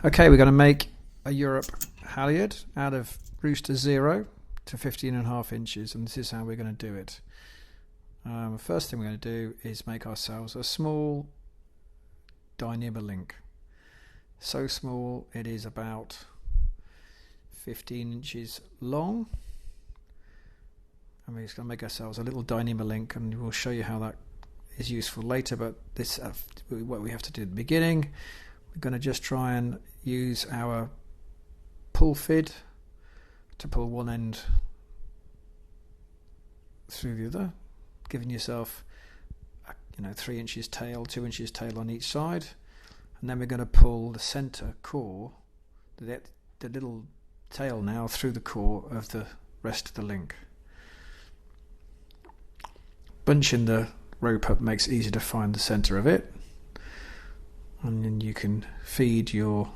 Okay, we're going to make a Europe Halyard out of Rooster Zero to 15.5 inches, and this is how we're going to do it. The first thing we're going to do is make ourselves a small Dyneema link. So small it is about 15 inches long, and we're just going to make ourselves a little Dyneema link, and we'll show you how that is useful later. But this what we have to do at the beginning. We're going to just try and use our pull fid to pull one end through the other, giving yourself 3 inches tail, 2 inches tail on each side, and then we're going to pull the center core, the little tail now, through the core of the rest of the link. Bunching the rope up makes it easy to find the center of it, and then you can feed your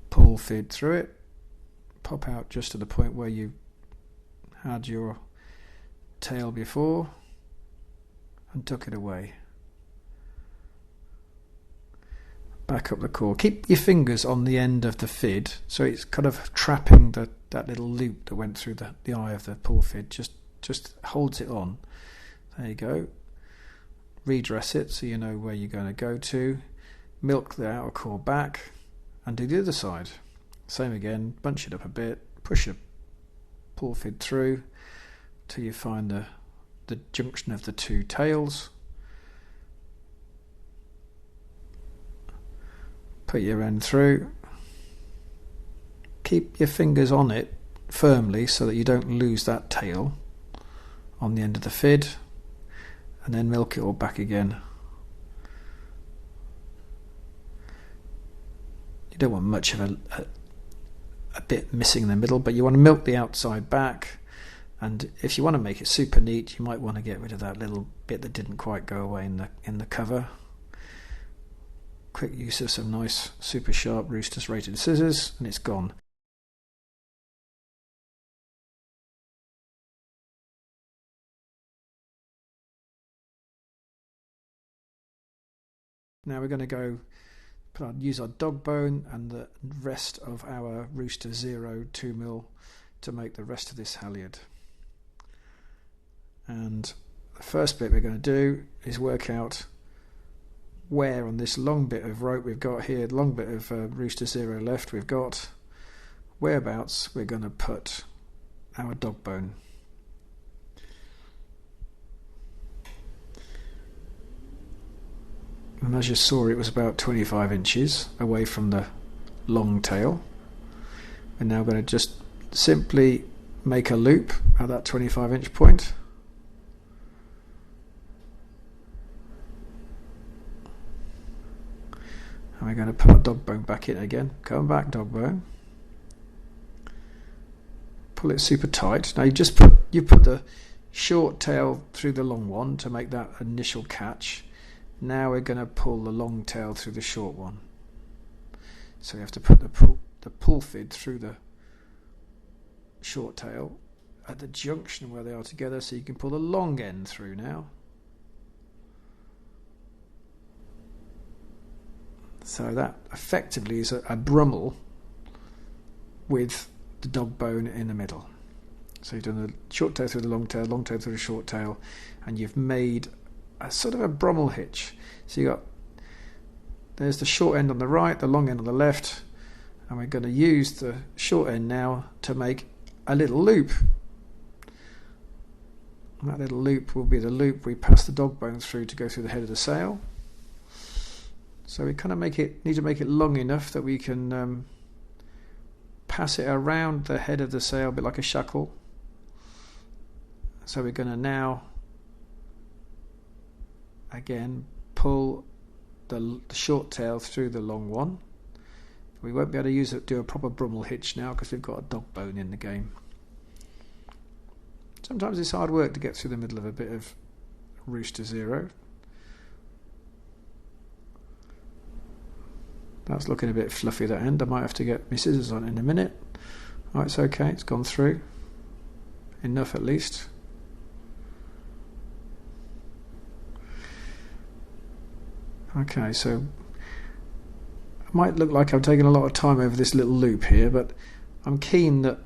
pull fid through it, pop out just to the point where you had your tail before, and tuck it away. Back up the core. Keep your fingers on the end of the fid, so it's kind of trapping that little loop that went through the eye of the pull fid. Just holds it on. There you go. Redress it so you know where you're going to go to. Milk the outer core back and do the other side. Same again, bunch it up a bit, push your pull fid through till you find the junction of the two tails. Put your end through. Keep your fingers on it firmly so that you don't lose that tail on the end of the fid, and then milk it all back again. You don't want much of a bit missing in the middle, but you want to milk the outside back, and if you want to make it super neat, you might want to get rid of that little bit that didn't quite go away in the cover. Quick use of some nice super sharp Rooster's rated scissors, and it's gone. Now we're going to go use our DogBone and the rest of our Rooster Zero 2mm to make the rest of this halyard. And the first bit we're going to do is work out where on this long bit of rope we've got here, long bit of Rooster Zero left we've got, whereabouts we're going to put our DogBone. And as you saw, it was about 25 inches away from the long tail. We're now going to just simply make a loop at that 25-inch point. And we're going to put our DogBone back in again. Come back, DogBone. Pull it super tight. Now you put the short tail through the long one to make that initial catch. Now we're going to pull the long tail through the short one. So we have to put the pull fid through the short tail at the junction where they are together, so you can pull the long end through now. So that effectively is a brummel with the DogBone in the middle. So you've done the short tail through the long tail through the short tail, and you've made a sort of a brummel hitch. So there's the short end on the right, the long end on the left, and we're going to use the short end now to make a little loop. And that little loop will be the loop we pass the DogBone through to go through the head of the sail. So we kind of need to make it long enough that we can pass it around the head of the sail, a bit like a shackle. So we're going to now again pull the short tail through the long one. We won't be able to do a proper brummel hitch now because we've got a DogBone in the game. Sometimes it's hard work to get through the middle of a bit of Rooster Zero. That's looking a bit fluffy, that end. I might have to get my scissors on in a minute. Oh, it's okay, it's gone through. Enough at least. Okay, so it might look like I'm taking a lot of time over this little loop here, but I'm keen that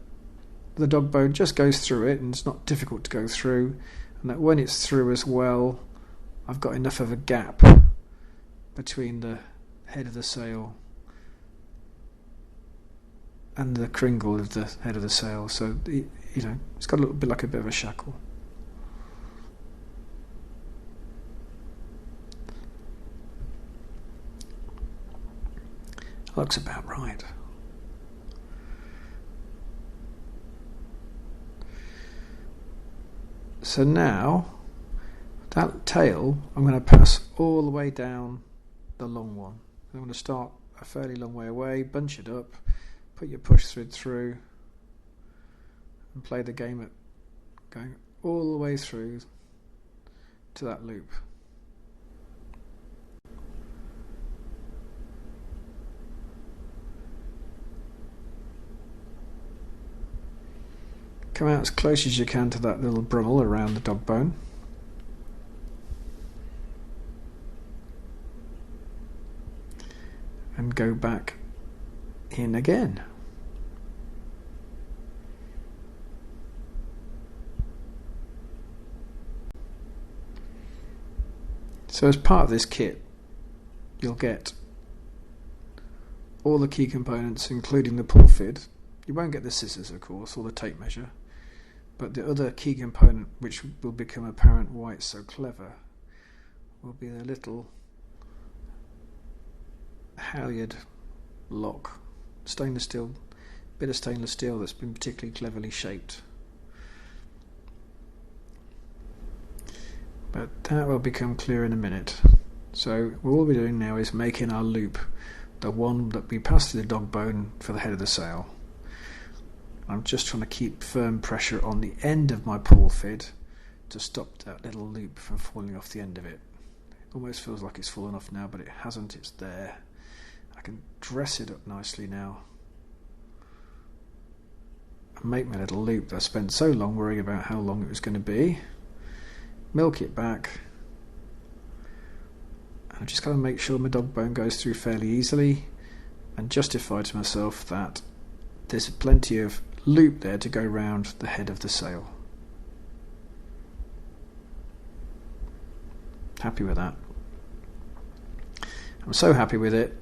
the DogBone just goes through it and it's not difficult to go through, and that when it's through as well, I've got enough of a gap between the head of the sail and the cringle of the head of the sail, so it's got a little bit like a bit of a shackle. Looks about right. So now that tail I'm going to pass all the way down the long one. I'm going to start a fairly long way away, bunch it up, put your push thread through and play the game at going all the way through to that loop. Come out as close as you can to that little brummel around the DogBone. And go back in again. So as part of this kit, you'll get all the key components, including the pull fid. You won't get the scissors, of course, or the tape measure, but the other key component, which will become apparent why it's so clever, will be the little Halyard lock, stainless steel, bit of stainless steel that's been particularly cleverly shaped. But that will become clear in a minute. So all we're doing now is making our loop, the one that we pass through the DogBone for the head of the sail. I'm just trying to keep firm pressure on the end of my pull fid to stop that little loop from falling off the end of it. It almost feels like it's fallen off now, but it hasn't, it's there. I can dress it up nicely now and make my little loop that I spent so long worrying about how long it was going to be. Milk it back. I've just got to make sure my DogBone goes through fairly easily and justify to myself that there's plenty of loop there to go round the head of the sail. Happy with that. I'm so happy with it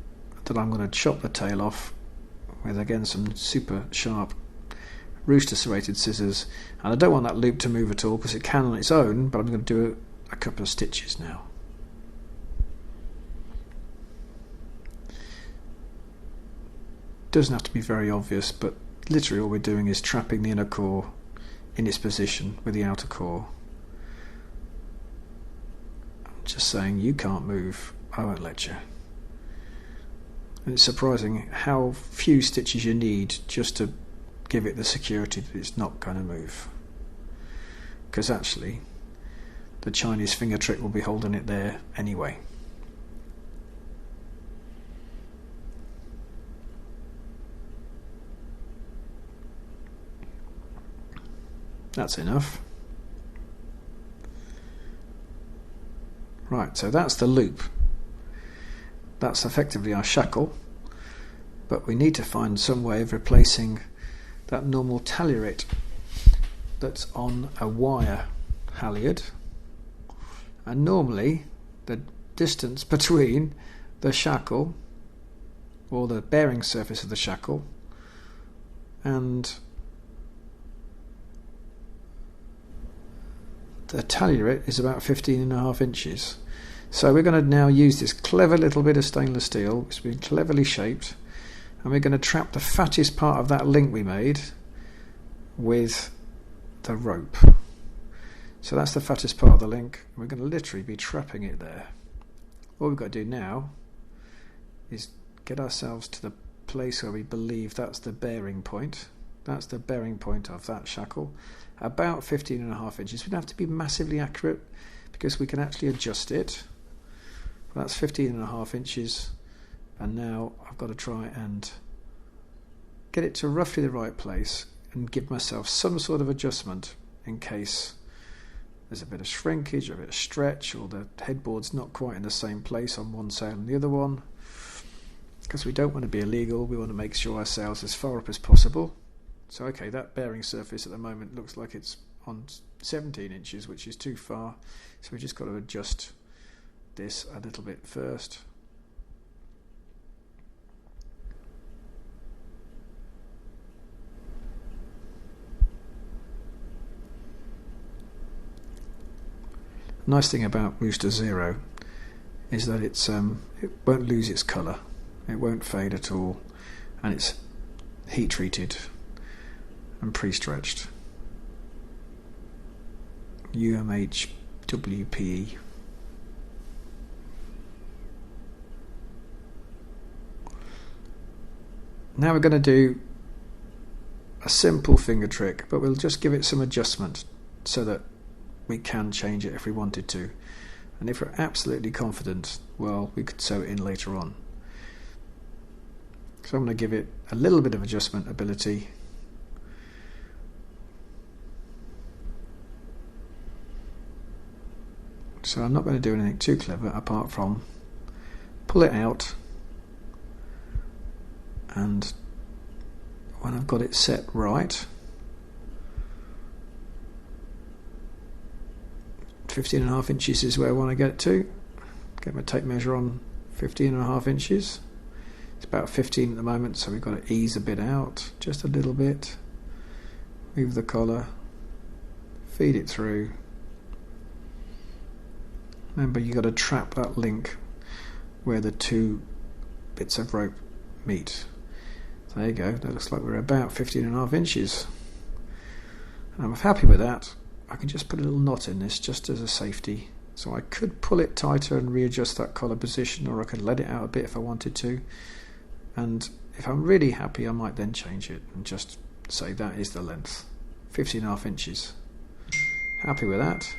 that I'm going to chop the tail off with again some super sharp Rooster serrated scissors, and I don't want that loop to move at all because it can on its own, but I'm going to do a couple of stitches now. Doesn't have to be very obvious, but literally all we're doing is trapping the inner core in its position with the outer core. I'm just saying, you can't move, I won't let you. And it's surprising how few stitches you need just to give it the security that it's not going to move. Because actually, the Chinese finger trick will be holding it there anyway. That's enough. Right, so that's the loop. That's effectively our shackle, but we need to find some way of replacing that normal talierette that's on a wire halyard, and normally the distance between the shackle or the bearing surface of the shackle and the talierette is about 15.5 inches. So we're going to now use this clever little bit of stainless steel, which has been cleverly shaped, and we're going to trap the fattest part of that link we made with the rope. So that's the fattest part of the link. We're going to literally be trapping it there. All we've got to do now is get ourselves to the place where we believe that's the bearing point. That's the bearing point of that shackle. About 15.5 inches. We don't have to be massively accurate because we can actually adjust it. That's 15.5 inches. And now I've got to try and get it to roughly the right place and give myself some sort of adjustment in case there's a bit of shrinkage or a bit of stretch, or the headboard's not quite in the same place on one sail and the other one. because we don't want to be illegal. We want to make sure our sail's as far up as possible. So okay, that bearing surface at the moment looks like it's on 17 inches, which is too far, so we just got to adjust this a little bit first. Nice thing about Rooster Zero is that it won't lose its colour, it won't fade at all, and it's heat treated and pre-stretched. UMHwPE. Now we're going to do a simple finger trick, but we'll just give it some adjustment so that we can change it if we wanted to, and if we're absolutely confident, well, we could sew it in later on. So I'm going to give it a little bit of adjustment ability. So I'm not going to do anything too clever apart from pull it out, and when I've got it set right, 15.5 inches is where I want to get it to. Get my tape measure on 15.5 inches. It's about 15 at the moment, so we've got to ease a bit out, just a little bit. Move the collar, feed it through. Remember, you've got to trap that link where the two bits of rope meet. So there you go, that looks like we're about 15.5 inches. And I'm happy with that. I can just put a little knot in this just as a safety. So I could pull it tighter and readjust that collar position, or I could let it out a bit if I wanted to. And if I'm really happy, I might then change it and just say that is the length, 15.5 inches. Happy with that.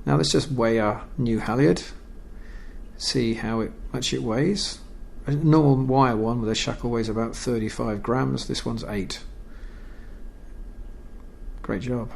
Now let's just weigh our new halyard, see how much it weighs. A normal wire one with a shackle weighs about 35 grams, this one's 8. Great job.